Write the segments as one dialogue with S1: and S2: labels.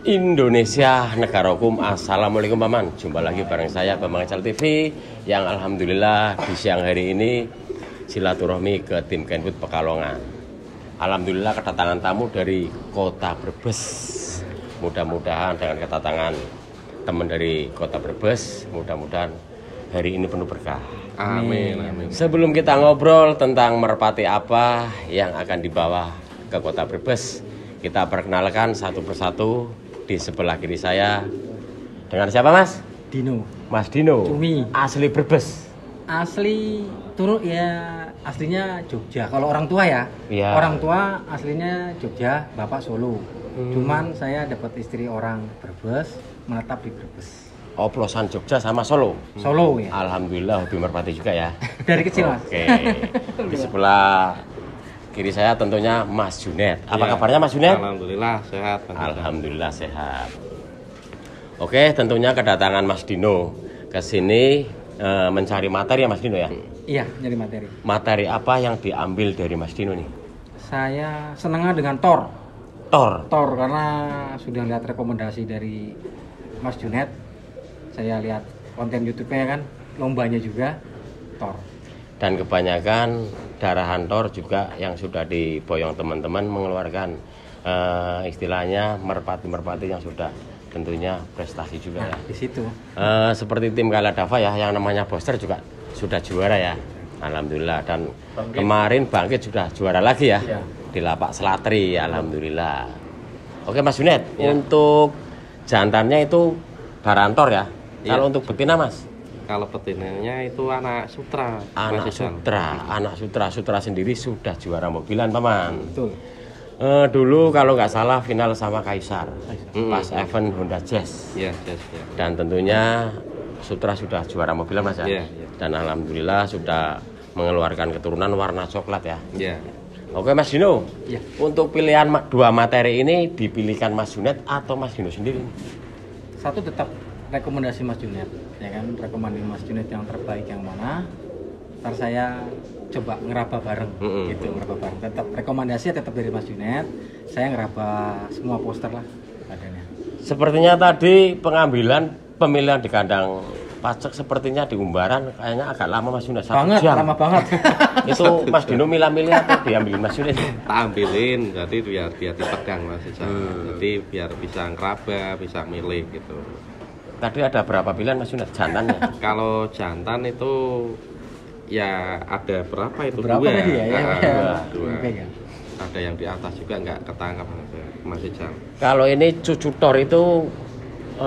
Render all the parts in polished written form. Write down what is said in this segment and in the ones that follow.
S1: Indonesia, negara hukum. Assalamualaikum Paman. Jumpa lagi bareng saya Bambang Ical TV yang alhamdulillah di siang hari ini silaturahmi ke tim Kenbud Pekalongan. Alhamdulillah kedatangan tamu dari kota Brebes. Mudah-mudahan dengan kedatangan teman dari kota Brebes, mudah-mudahan hari ini penuh berkah.
S2: Amin, amin.
S1: Sebelum kita ngobrol tentang merpati apa yang akan dibawa ke kota Brebes, kita perkenalkan satu persatu. Di sebelah kiri saya dengan siapa Mas?
S3: Dino.
S1: Mas Dino.
S3: Cumi.
S1: Asli Brebes.
S3: Asli Turut ya, aslinya Jogja. Kalau orang tua ya,
S1: Iya.
S3: orang tua aslinya Jogja, bapak Solo. Cuman saya dapat istri orang Brebes, menetap di Brebes.
S1: Oplosan Jogja sama Solo.
S3: Solo ya.
S1: Alhamdulillah hobi merpati juga ya.
S3: Dari kecil Mas.
S1: Oke. Di sebelah kiri saya tentunya Mas Junet. Apa
S2: Ya,
S1: kabarnya Mas Junet?
S2: Alhamdulillah sehat.
S1: Alhamdulillah sehat. Oke, tentunya kedatangan Mas Dino ke sini mencari materi ya Mas Dino ya.
S3: Iya, nyari materi.
S1: Materi apa yang diambil dari Mas Dino nih?
S3: Saya senangnya dengan Thor.
S1: Thor.
S3: Thor karena sudah lihat rekomendasi dari Mas Junet. Saya lihat konten YouTube-nya kan, lombanya juga Thor.
S1: Dan kebanyakan darahan Thor juga yang sudah diboyong teman-teman mengeluarkan istilahnya merpati-merpati yang sudah tentunya prestasi juga ya.
S3: Di situ.
S1: Seperti tim Kaladava ya yang namanya Boster juga sudah juara ya. Alhamdulillah. Dan kemarin Bangkit sudah juara lagi ya,
S3: Ya.
S1: di Lapak Selatri. Alhamdulillah. Oke Mas Junet,
S2: Ya.
S1: untuk jantannya itu Barantor ya.
S2: Ya.
S1: Kalau untuk betina Mas?
S2: Kalau betinanya itu anak sutra.
S1: Anak
S2: Mas Ical.
S1: sutra sendiri sudah juara mobilan Paman.
S3: Betul.
S1: Dulu kalau nggak salah final sama Kaisar pas event Honda Jazz.
S2: Iya, yes, ya.
S1: Dan tentunya Sutra sudah juara mobilan Mas ya.
S2: Iya, iya.
S1: Dan alhamdulillah sudah mengeluarkan keturunan warna coklat ya.
S2: Iya.
S1: Oke Mas Dino,
S3: Iya.
S1: untuk pilihan dua materi ini dipilihkan Mas Junet atau Mas Dino sendiri?
S3: Satu tetap rekomendasi Mas Junet, ya kan, rekomendasi Mas Junet yang terbaik yang mana, ntar saya coba ngeraba bareng, gitu, ngeraba bareng. Tetap rekomendasi tetap dari Mas Junet, saya ngeraba semua poster lah badannya.
S1: Sepertinya tadi pengambilan pemilihan di kandang pacek sepertinya di Umbaran kayaknya agak lama Mas Junet, 1
S3: Banget,
S1: jam.
S3: lama banget.
S1: Itu Mas Dino milah-milih atau diambilin Mas Junet?
S2: Tak ambilin, jadi biar dipegang Mas Ical. Jadi biar bisa ngeraba, bisa milih gitu.
S1: Tadi ada berapa pilihan Mas Junet jantannya?
S2: Kalau jantan itu ya ada berapa itu?
S3: Berapa
S2: dua.
S3: tadi ya?
S2: Dua.
S3: Oke, ya.
S2: Ada yang di atas juga nggak ketangkap Mas Ical.
S1: Kalau ini cucu Thor itu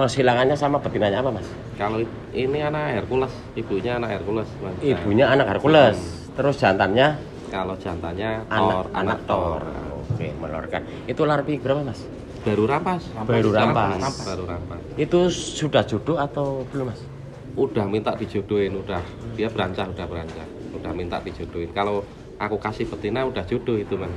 S1: silangannya sama betinanya apa Mas?
S2: Kalau ini anak Hercules, ibunya anak Hercules. Mas.
S1: Ibunya anak Hercules, terus jantannya
S2: Kalau jantannya Thor,
S1: anak Thor. Oke, melorkan. Itu larpi berapa Mas?
S2: Baru rampas.
S1: Baru rampas.
S2: Baru rampas.
S1: Itu sudah jodoh atau belum Mas?
S2: Udah minta dijodohin, udah dia berancang, udah minta dijodohin. Kalau aku kasih betina udah jodoh itu Mas.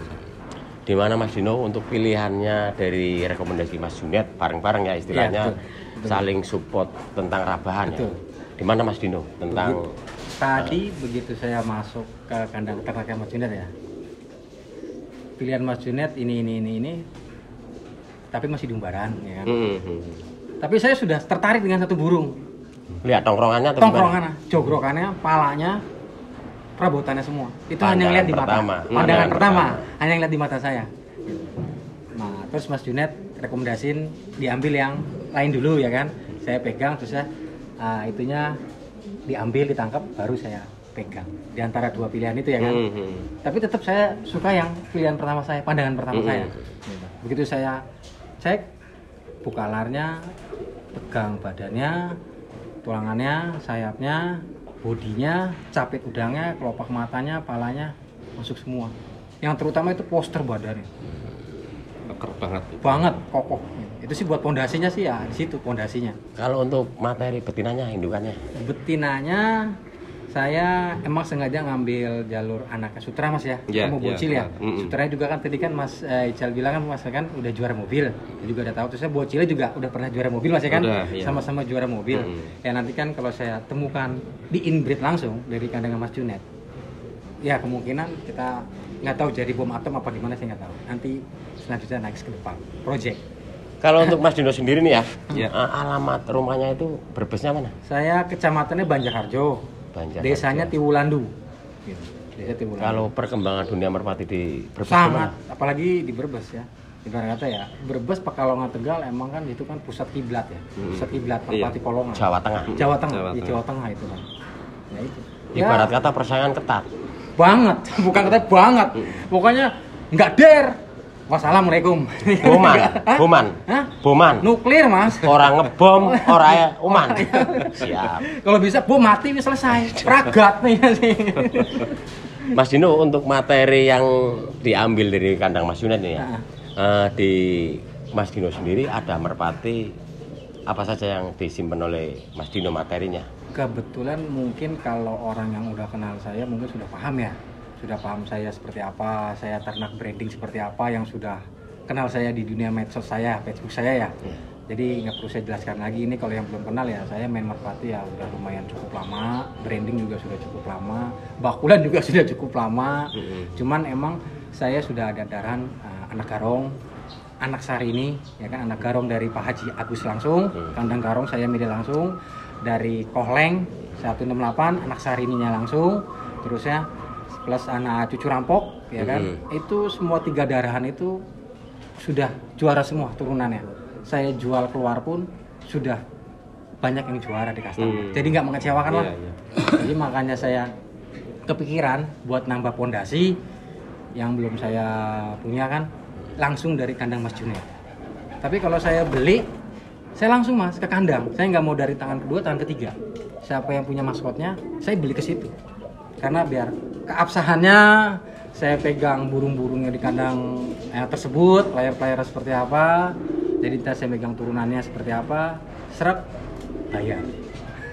S1: Di mana Mas Dino untuk pilihannya dari rekomendasi Mas Junet bareng-bareng ya istilahnya,
S3: Iya, betul.
S1: saling support tentang rabahan ya.
S3: Betul.
S1: Di mana Mas Dino tentang
S3: Tadi begitu saya masuk ke kandang ternaknya Mas Junet ya, pilihan Mas Junet ini, tapi masih di Umbaran ya kan. Tapi saya sudah tertarik dengan satu burung.
S1: lihat tongkrongannya atau
S3: Tongkrongannya, jogrokannya, palanya, perabotannya semua. Itu hanya yang lihat di mata.
S1: Pandangan
S3: Pandangan pertama,
S1: pertama.
S3: hanya yang lihat di mata saya. Nah, terus Mas Junet rekomendasiin diambil yang lain dulu ya kan. Saya pegang terus saya itunya diambil, ditangkap, baru saya pegang. Di antara dua pilihan itu ya kan. Tapi tetap saya suka yang pilihan pertama saya, pandangan pertama saya. Gitu. Begitu saya cek, buka larnya, pegang badannya, tulangannya, sayapnya, bodinya, capit udangnya, kelopak matanya, palanya, masuk semua. Yang terutama itu poster badannya.
S2: Keker banget.
S3: Banget, kokoh. Itu sih buat pondasinya sih ya, di situ pondasinya.
S1: Kalau untuk materi betinanya, indukannya?
S3: Betinanya saya emang sengaja ngambil jalur anaknya Sutra Mas ya,
S2: Iya,
S3: kamu bocil
S2: iya.
S3: ya. Sutranya juga kan tadi kan Mas Ical bilang kan Mas kan udah juara mobil, dia juga udah tahu. Terus saya bocilnya juga udah pernah juara mobil Mas ya kan,
S2: Udah, iya.
S3: sama-sama juara mobil. Ya nanti kan kalau saya temukan di inbreed langsung dari kandang Mas Junet, ya kemungkinan kita nggak tahu jadi bom atom apa gimana saya nggak tahu. Nanti selanjutnya next ke depan project.
S1: Kalau untuk Mas Dino sendiri nih ya,
S2: Ya.
S1: alamat rumahnya itu Brebesnya mana?
S3: Saya kecamatannya Banjarharjo,
S1: Banjarharjo.
S3: desanya Tiwulandu. Gitu. Desa Tiwulandu.
S1: Kalau perkembangan dunia merpati di Brebes
S3: sangat,
S1: gimana?
S3: apalagi di Brebes ya. Ibarat kata ya, Brebes Pekalongan Tegal emang kan itu kan pusat kiblat ya. Pusat kiblat merpati Polongan.
S1: Jawa Tengah.
S3: Jawa Tengah,
S2: Jawa
S3: di
S2: Tengah.
S3: Jawa Tengah itu kan. Ya itu.
S1: Ibarat kata persaingan ketat.
S3: Banget, bukan kata banget. Pokoknya nggak der. Wassalamualaikum.
S1: Boman, boman,
S3: Hah?
S1: boman.
S3: Nuklir mas.
S1: Orang ngebom, orang uman. Siap.
S3: Kalau bisa bom mati wis selesai. Ragat nih sih.
S1: Mas Dino, untuk materi yang diambil dari kandang Mas Yunet nih ya, di Mas Dino sendiri ada merpati apa saja yang disimpan oleh Mas Dino materinya?
S3: Kebetulan mungkin kalau orang yang udah kenal saya mungkin sudah paham ya. Sudah paham saya seperti apa, saya ternak branding seperti apa, yang sudah kenal saya di dunia medsos saya, Facebook saya ya. Jadi nggak perlu saya jelaskan lagi. Ini kalau yang belum kenal ya, saya main merpati ya udah lumayan cukup lama, branding juga sudah cukup lama, bakulan juga sudah cukup lama. Cuman emang saya sudah ada darahan anak garong, anak Sarini, ya kan, anak garong dari Pak Haji Agus langsung, kandang garong saya milih langsung, dari Kohleng 168, anak Sarininya langsung, terus ya plus anak cucu rampok, ya kan, itu semua 3 darahan itu sudah juara semua turunannya. Saya jual keluar pun sudah banyak yang juara di customer. Jadi nggak mengecewakan lah. Jadi makanya saya kepikiran buat nambah pondasi yang belum saya punya kan, langsung dari kandang Mas Junet. Tapi kalau saya beli, saya langsung mas ke kandang. Saya nggak mau dari tangan kedua, tangan ketiga. Siapa yang punya maskotnya, saya beli ke situ. Karena biar keabsahannya, saya pegang burung-burungnya di kandang tersebut, player-player seperti apa. Jadi saya pegang turunannya seperti apa, serap, bayar.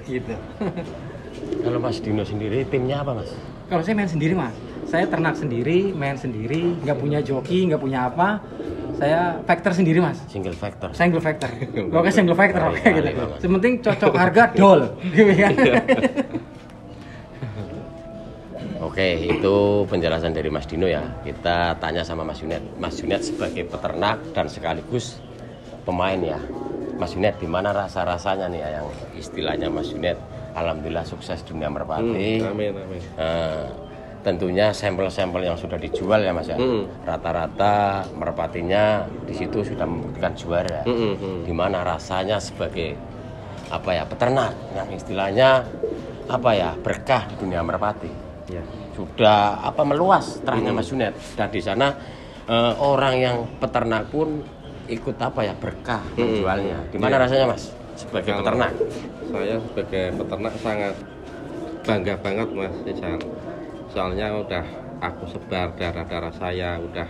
S3: Gitu.
S1: Kalau Mas Dino sendiri timnya apa mas?
S3: Kalau saya main sendiri mas, saya ternak sendiri, main sendiri, nggak punya joki, nggak punya apa. Saya factor sendiri mas.
S1: Single factor.
S3: Single factor. Pokoknya single factor oke gitu.
S1: Banget.
S3: Sementing cocok harga dol, gitu kan.
S1: Oke, itu penjelasan dari Mas Dino ya. Kita tanya sama Mas Yunet. Mas Yunet sebagai peternak dan sekaligus pemain ya. Mas Yunet, gimana rasa-rasanya nih ya, yang istilahnya Mas Yunet alhamdulillah sukses dunia merpati.
S2: Amin, amin.
S1: Tentunya sampel-sampel yang sudah dijual ya Mas ya. Rata-rata merpatinya di situ sudah membuktikan juara. Gimana rasanya sebagai apa ya, peternak yang istilahnya apa ya, berkah di dunia merpati.
S2: Ya.
S1: Sudah apa meluas terahnya Mas Yunet, dan di sana orang yang peternak pun ikut apa ya, berkah menjualnya. Gimana rasanya Mas sebagai peternak?
S2: Saya sebagai peternak sangat bangga banget Mas Rizal. Soalnya udah aku sebar darah-darah saya, udah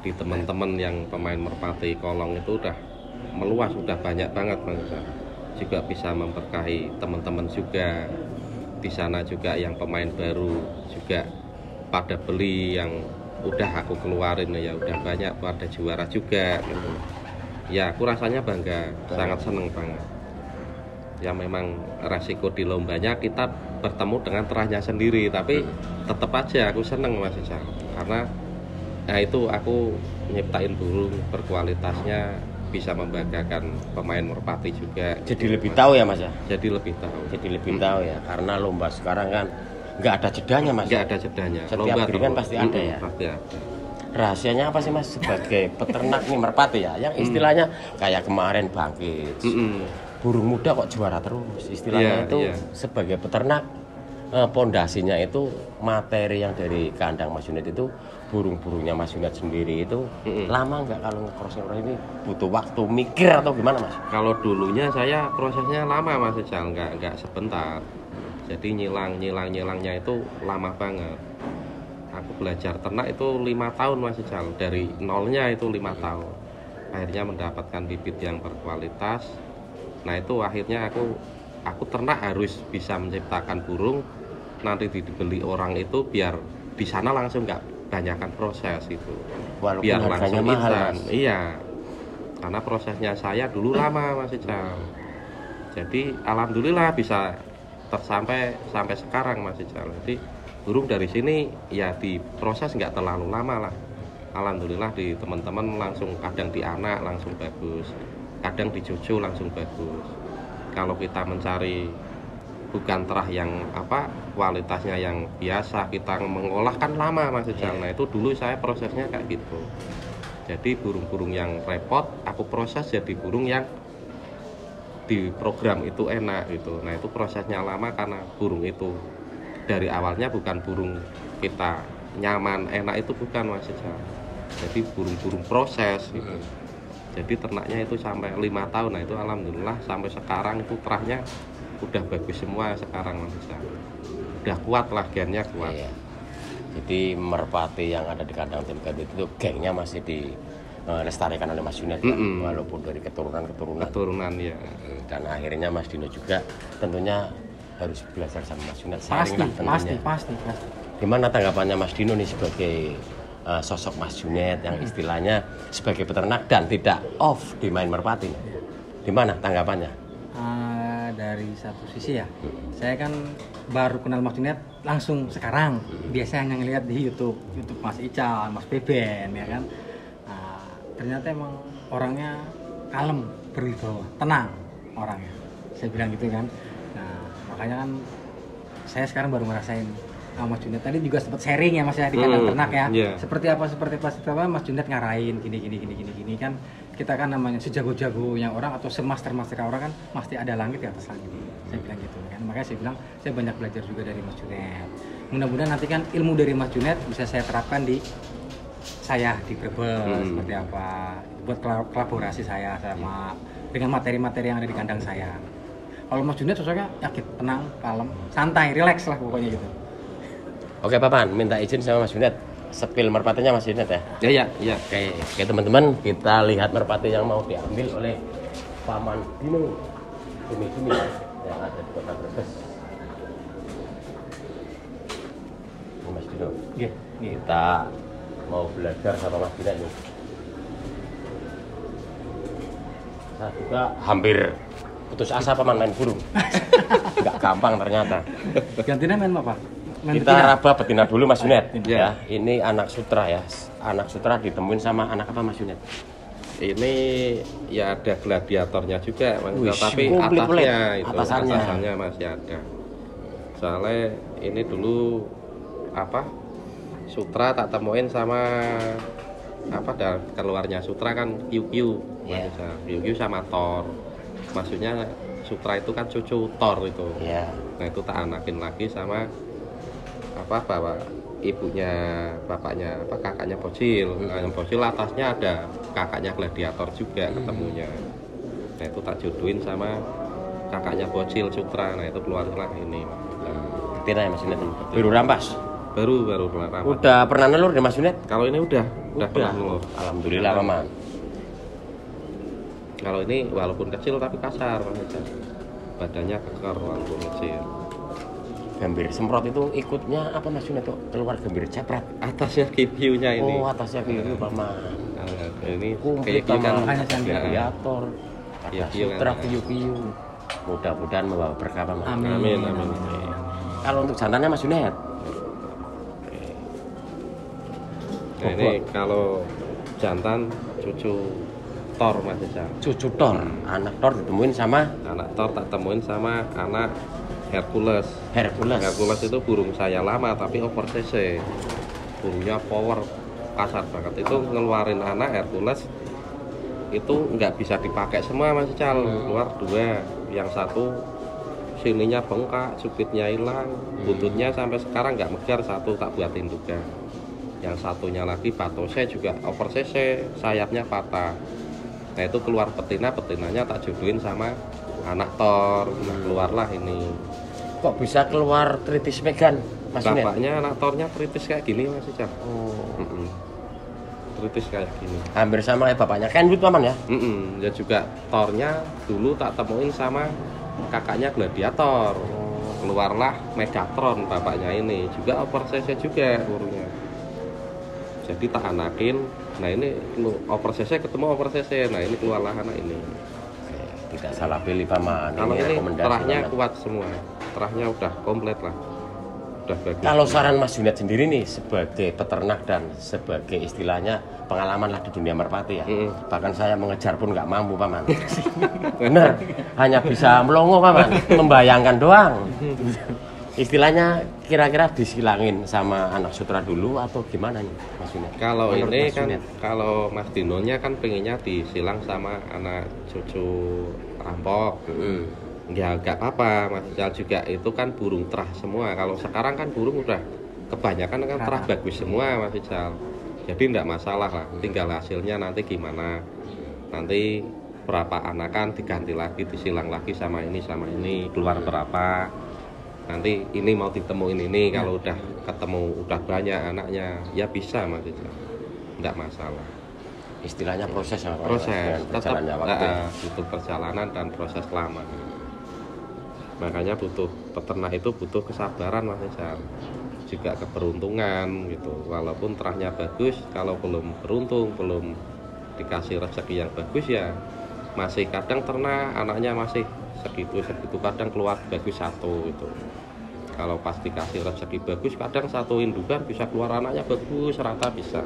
S2: di teman-teman yang pemain merpati kolong itu udah meluas, udah banyak banget Mas Rizal. Juga bisa memberkahi teman-teman juga. Di sana juga yang pemain baru juga pada beli, yang udah aku keluarin ya udah banyak pada juara juga gitu. Ya aku rasanya bangga, sangat seneng banget. Ya memang resiko di lombanya kita bertemu dengan terahnya sendiri, tapi tetap aja aku seneng Mas Rizal, karena ya itu aku nyiptain burung berkualitasnya, bisa membanggakan pemain merpati juga.
S1: Jadi lebih tahu ya Mas ya.
S2: Jadi lebih tahu.
S1: Jadi lebih tahu ya, karena lomba sekarang kan nggak ada jedanya Mas.
S2: Nggak ada jedanya.
S1: Setiap breeding kan pasti ada ya.
S2: Pasti ada.
S1: Rahasianya apa sih Mas sebagai peternak nih merpati ya, yang istilahnya kayak kemarin Bangkit, burung muda kok juara terus istilahnya itu. Sebagai peternak, pondasinya itu materi yang dari kandang Mas Yunet itu, burung-burungnya Mas Yunet sendiri itu lama nggak kalau nge-cross ini, butuh waktu mikir atau gimana Mas?
S2: Kalau dulunya saya prosesnya lama Mas Rizal, nggak sebentar. Jadi nyilangnya itu lama banget. Aku belajar ternak itu 5 tahun Mas Rizal, dari nolnya itu 5 tahun. Akhirnya mendapatkan bibit yang berkualitas. Nah itu akhirnya aku ternak harus bisa menciptakan burung nanti dibeli orang itu, biar di sana langsung nggak banyakkan proses itu.
S1: Walaupun
S2: biar
S1: harganya
S2: langsung
S1: mahal
S2: instan.
S1: Mas.
S2: Iya, karena prosesnya saya dulu lama Mas Rizal. Jadi alhamdulillah bisa sampai sekarang Mas Rizal. Jadi burung dari sini ya diproses nggak terlalu lama lah, alhamdulillah di teman-teman langsung, kadang di anak langsung bagus, kadang di cucu langsung bagus. Kalau kita mencari bukan terah yang kualitasnya yang biasa, kita mengolah kan lama Mas Ijal. Nah itu dulu saya prosesnya kayak gitu. Jadi burung-burung yang repot aku proses jadi burung yang di program itu enak gitu. Nah itu prosesnya lama karena burung itu dari awalnya bukan burung kita nyaman enak, itu bukan Mas Ijal. Jadi burung-burung proses gitu. Jadi ternaknya itu sampai 5 tahun. Nah itu alhamdulillah sampai sekarang itu terahnya udah bagus semua sekarang Mas Ijal. Udah kuat lah, gennya kuat.
S1: Iya. Jadi merpati yang ada di kandang tim Kandut itu gengnya masih dilestarikan oleh Mas Junet, walaupun dari keturunan
S2: Ya.
S1: Dan akhirnya Mas Dino juga tentunya harus belajar sama Mas Junet.
S3: Pasti.
S1: Gimana tanggapannya Mas Dino nih sebagai sosok Mas Junet yang istilahnya sebagai peternak dan tidak off di main merpati? Gimana tanggapannya?
S3: Dari satu sisi ya, saya kan baru kenal Mas Junet langsung sekarang. Biasanya hanya ngelihat di YouTube Mas Ical, Mas Beben, ya kan. Ternyata emang orangnya kalem, berwibawa, tenang orangnya. Saya bilang gitu kan. Nah, makanya kan saya sekarang baru ngerasain Mas Junet tadi juga sempat sharing ya Mas ya di kandang ternak ya.
S2: Yeah.
S3: Seperti apa Mas Junet ngarahin gini kan. Kita kan namanya sejago-jagonya orang atau semaster-master orang kan pasti ada langit di atas langit. Saya bilang gitu kan. Makanya saya bilang saya banyak belajar juga dari Mas Junet. Mudah-mudahan nanti kan ilmu dari Mas Junet bisa saya terapkan di saya di Brebes seperti apa, buat kolaborasi saya sama dengan materi-materi yang ada di kandang saya. Kalau Mas Junet sosoknya yakin, tenang, kalem, santai, rileks lah pokoknya gitu.
S1: Oke Paman, minta izin sama Mas Junet sepil merpatinya Mas Junet ya.
S2: Iya.
S1: Oke teman-teman, kita lihat merpati yang mau diambil oleh Paman Dino Cumi yang ada di Kota Brebes. Ini Mas Dino. Kita mau belajar sama Mas Junet nih. Saya juga hampir putus asa Paman main burung. Nggak gampang ternyata.
S3: Gantinya main apa?
S1: Kita raba betina dulu Mas Junet. Ya, ini anak sutra ya. Anak sutra ditemuin sama anak apa Mas Junet?
S2: Ini ya ada gladiatornya juga Mas, tapi atasannya masih ada. Soalnya ini dulu sutra tak temuin sama keluarnya sutra kan Q sama Thor. Maksudnya sutra itu kan cucu Thor itu. Nah itu tak anakin lagi sama kakaknya Bocil. Yang Bocil atasnya ada kakaknya gladiator juga ketemunya. Nah itu tak jodohin sama kakaknya Bocil sutra. Nah itu keluarlah ini.
S1: Betina ya Mas Junet. Biru rampas.
S2: Baru rampas.
S1: Udah pernah nelur deh Mas Junet?
S2: Kalau ini udah pernah nelur.
S1: Alhamdulillah Paman.
S2: Kalau ini walaupun kecil tapi kasar, badannya kekar walaupun kecil.
S1: Gambir semprot itu ikutnya apa Mas Junet tuh? Keluar gambir cepret.
S2: Atasnya kipiunya ini.
S1: Oh atasnya kipiu Paman.
S2: Ini
S1: kumplit
S2: kan
S1: gladiator. Ada sutra piu-piu. Mudah-mudahan membawa berkah Paman.
S2: Amin.
S1: Kalau untuk jantannya Mas Junet?
S2: Nah ini kalau jantan cucu Thor Mas Ijal.
S1: Cucu Thor, anak Thor ditemuin sama?
S2: Anak Thor tak temuin sama anak Hercules itu burung saya lama tapi over cc, burungnya power, kasar banget. Itu ngeluarin anak Hercules itu nggak bisa dipakai semua Mas Ijal, keluar 2, yang satu sininya bengkak, cupitnya hilang, buntutnya sampai sekarang nggak megar, satu tak buatin juga. Yang satunya lagi batose juga over cc, sayapnya patah. Nah itu keluar betinanya tak jodohin sama anak Thor. Nah keluarlah ini.
S1: Kok bisa keluar tritis Megan Mas Junet?
S2: Bapaknya anak Thornya tritis kayak gini Mas Ijal. Tritis kayak gini.
S1: Hampir sama kayak bapaknya Kenwood Paman ya?
S2: Ya juga Thornya dulu tak temuin sama kakaknya gladiator. Keluarlah Megatron bapaknya ini, juga over cc juga burungnya. Jadi tak anakin. Nah ini over cc ketemu over cc. Nah ini keluarlah anak ini.
S1: Tidak salah pilih Paman.
S2: Kalau ini terahnya kuat semua. Terahnya udah komplit lah. udah bagus.
S1: Kalau saran Mas Junet sendiri nih sebagai peternak dan sebagai istilahnya pengalaman lah di dunia merpati ya. Bahkan saya mengejar pun nggak mampu paman. Bener, hanya bisa melongo paman, membayangkan doang. Istilahnya kira-kira disilangin sama anak sutra dulu atau gimana nih Mas Junet?
S2: Kalau
S1: Menurut
S2: ini
S1: Mas
S2: kan
S1: Junet?
S2: kalau Mas Dinonya kan pengennya disilang sama anak cucu rampok. Ya nggak apa-apa, Mas Ical juga itu kan burung terah semua. Kalau sekarang kan burung udah kebanyakan kan terah bagus semua, Mas Ical. Jadi nggak masalah lah, tinggal hasilnya nanti gimana. Nanti berapa anakan diganti lagi, disilang lagi sama ini, keluar berapa. Nanti ini mau ditemuin ini, kalau udah ketemu udah banyak anaknya, ya bisa Mas Ical. Nggak masalah.
S1: Istilahnya proses ya Pak,
S2: Proses,
S1: dengan
S2: tetap
S1: berjalannya waktu.
S2: butuh perjalanan dan proses lama. Makanya butuh peternak itu butuh kesabaran Mas Ical, juga keberuntungan gitu. Walaupun terahnya bagus, kalau belum beruntung, belum dikasih rezeki yang bagus ya masih kadang ternak anaknya masih segitu kadang keluar bagus satu itu. Kalau pas dikasih rezeki bagus kadang satu indukan bisa keluar anaknya bagus rata bisa.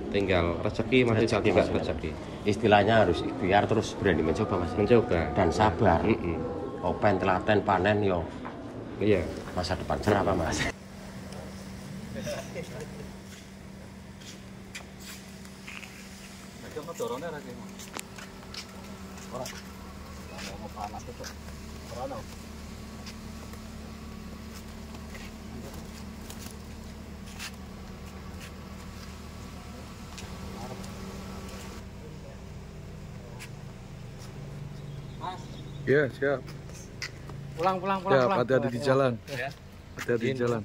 S2: Tinggal rezeki Mas Ical, juga rezeki.
S1: Istilahnya harus ikhtiar terus berani mencoba Mas.
S2: Mencoba
S1: Dan sabar. Open telaten panen yo.
S2: Iya.
S1: Masa depan cerah Pak Mas.
S4: Ya, siap.
S3: Pulang.
S4: Siap, hati-hati di jalan. Hati-hati di jalan.